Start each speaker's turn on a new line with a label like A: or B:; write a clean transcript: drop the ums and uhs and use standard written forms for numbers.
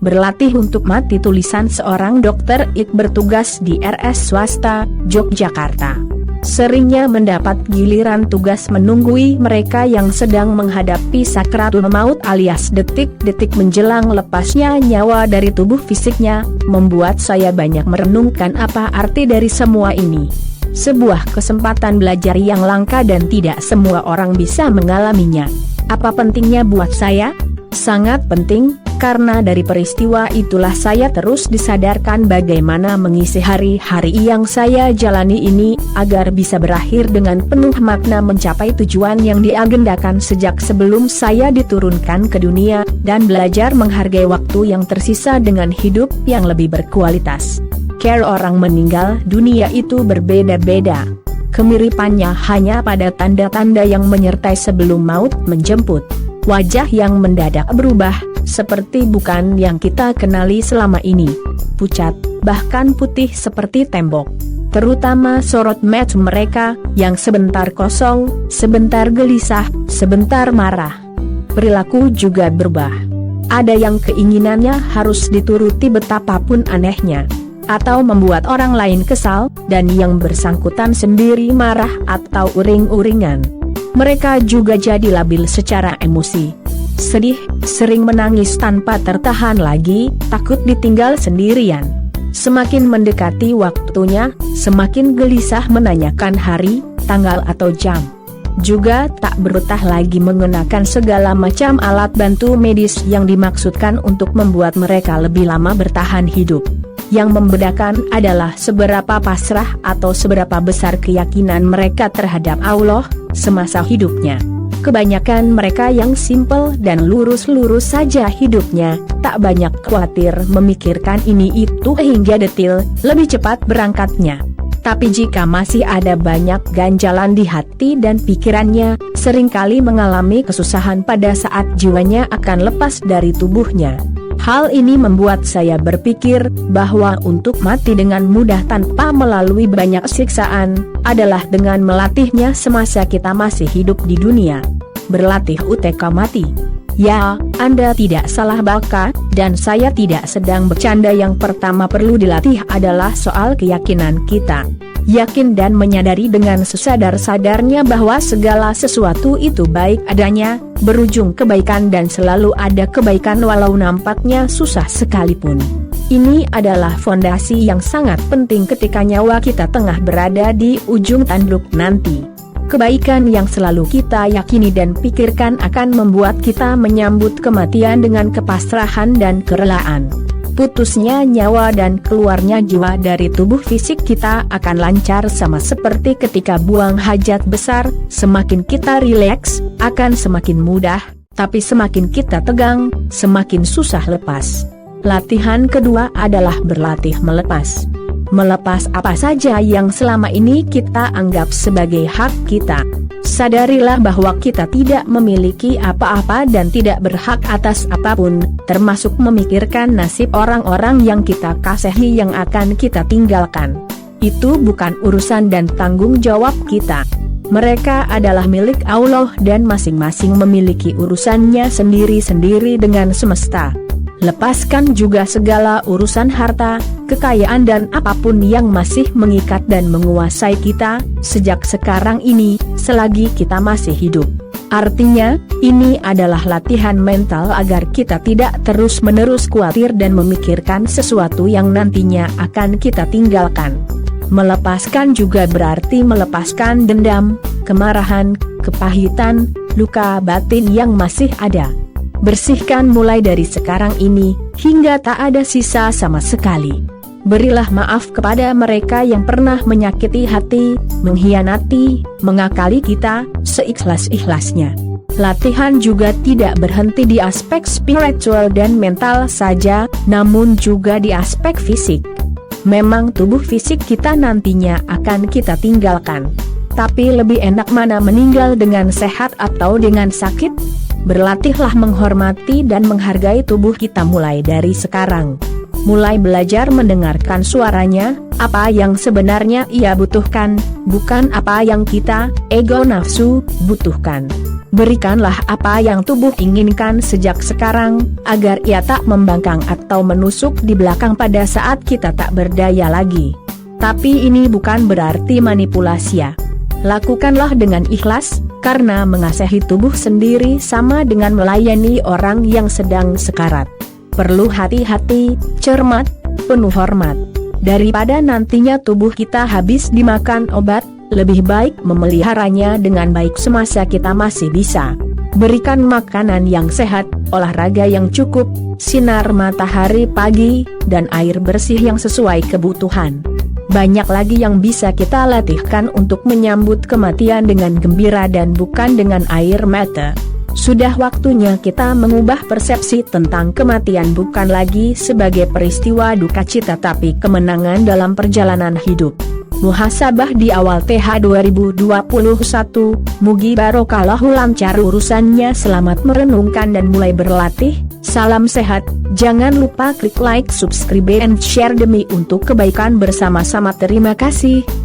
A: Berlatih untuk mati. Tulisan seorang dokter bertugas di RS swasta, Yogyakarta. Seringnya mendapat giliran tugas menunggui mereka yang sedang menghadapi sakratul maut alias detik-detik menjelang lepasnya nyawa dari tubuh fisiknya, membuat saya banyak merenungkan apa arti dari semua ini. Sebuah kesempatan belajar yang langka dan tidak semua orang bisa mengalaminya. Apa pentingnya buat saya? Sangat penting, karena dari peristiwa itulah saya terus disadarkan bagaimana mengisi hari-hari yang saya jalani ini, agar bisa berakhir dengan penuh makna mencapai tujuan yang diagendakan sejak sebelum saya diturunkan ke dunia, dan belajar menghargai waktu yang tersisa dengan hidup yang lebih berkualitas. Care orang meninggal dunia itu berbeda-beda. Kemiripannya hanya pada tanda-tanda yang menyertai sebelum maut menjemput. Wajah yang mendadak berubah, seperti bukan yang kita kenali selama ini. Pucat, bahkan putih seperti tembok. Terutama sorot mata mereka, yang sebentar kosong, sebentar gelisah, sebentar marah. Perilaku juga berubah. Ada yang keinginannya harus dituruti betapapun anehnya, atau membuat orang lain kesal, dan yang bersangkutan sendiri marah atau uring-uringan. Mereka juga jadi labil secara emosi. Sedih, sering menangis tanpa tertahan lagi, takut ditinggal sendirian. Semakin mendekati waktunya, semakin gelisah menanyakan hari, tanggal atau jam. Juga tak berutah lagi mengenakan segala macam alat bantu medis yang dimaksudkan untuk membuat mereka lebih lama bertahan hidup. Yang membedakan adalah seberapa pasrah atau seberapa besar keyakinan mereka terhadap Allah semasa hidupnya. Kebanyakan mereka yang simpel dan lurus-lurus saja hidupnya, tak banyak khawatir memikirkan ini itu hingga detil, lebih cepat berangkatnya. Tapi jika masih ada banyak ganjalan di hati dan pikirannya, seringkali mengalami kesusahan pada saat jiwanya akan lepas dari tubuhnya. Hal ini membuat saya berpikir bahwa untuk mati dengan mudah tanpa melalui banyak siksaan, adalah dengan melatihnya semasa kita masih hidup di dunia. Berlatih UTK mati. Ya, Anda tidak salah baka, dan saya tidak sedang bercanda. Yang pertama perlu dilatih adalah soal keyakinan kita. Yakin dan menyadari dengan sesadar-sadarnya bahwa segala sesuatu itu baik adanya, berujung kebaikan dan selalu ada kebaikan walau nampaknya susah sekalipun. Ini adalah fondasi yang sangat penting ketika nyawa kita tengah berada di ujung tanduk nanti. Kebaikan yang selalu kita yakini dan pikirkan akan membuat kita menyambut kematian dengan kepasrahan dan kerelaan. Putusnya nyawa dan keluarnya jiwa dari tubuh fisik kita akan lancar sama seperti ketika buang hajat besar. Semakin kita rileks, akan semakin mudah, tapi semakin kita tegang, semakin susah lepas. Latihan kedua adalah berlatih melepas. Melepas apa saja yang selama ini kita anggap sebagai hak kita. Sadarilah bahwa kita tidak memiliki apa-apa dan tidak berhak atas apapun, termasuk memikirkan nasib orang-orang yang kita kasihi yang akan kita tinggalkan. Itu bukan urusan dan tanggung jawab kita. Mereka adalah milik Allah dan masing-masing memiliki urusannya sendiri-sendiri dengan semesta. Lepaskan juga segala urusan harta, kekayaan dan apapun yang masih mengikat dan menguasai kita, sejak sekarang ini, selagi kita masih hidup. Artinya, ini adalah latihan mental agar kita tidak terus-menerus khawatir dan memikirkan sesuatu yang nantinya akan kita tinggalkan. Melepaskan juga berarti melepaskan dendam, kemarahan, kepahitan, luka batin yang masih ada. Bersihkan mulai dari sekarang ini, hingga tak ada sisa sama sekali. Berilah maaf kepada mereka yang pernah menyakiti hati, mengkhianati, mengakali kita, seikhlas-ikhlasnya. Latihan juga tidak berhenti di aspek spiritual dan mental saja, namun juga di aspek fisik. Memang tubuh fisik kita nantinya akan kita tinggalkan. Tapi lebih enak mana meninggal dengan sehat atau dengan sakit? Berlatihlah menghormati dan menghargai tubuh kita mulai dari sekarang. Mulai belajar mendengarkan suaranya, apa yang sebenarnya ia butuhkan, bukan apa yang kita, ego nafsu, butuhkan. Berikanlah apa yang tubuh inginkan sejak sekarang, agar ia tak membangkang atau menusuk di belakang pada saat kita tak berdaya lagi. Tapi ini bukan berarti manipulasi ya. Lakukanlah dengan ikhlas, karena mengasihi tubuh sendiri sama dengan melayani orang yang sedang sekarat. Perlu hati-hati, cermat, penuh hormat. Daripada nantinya tubuh kita habis dimakan obat, lebih baik memeliharanya dengan baik semasa kita masih bisa. Berikan makanan yang sehat, olahraga yang cukup, sinar matahari pagi, dan air bersih yang sesuai kebutuhan. Banyak lagi yang bisa kita latihkan untuk menyambut kematian dengan gembira dan bukan dengan air mata. Sudah waktunya kita mengubah persepsi tentang kematian bukan lagi sebagai peristiwa duka cita tapi kemenangan dalam perjalanan hidup. Muhasabah di awal TH 2021, mugi barokallahu lancar urusannya. Selamat merenungkan dan mulai berlatih. Salam sehat, jangan lupa klik like, subscribe and share demi untuk kebaikan bersama-sama. Terima kasih.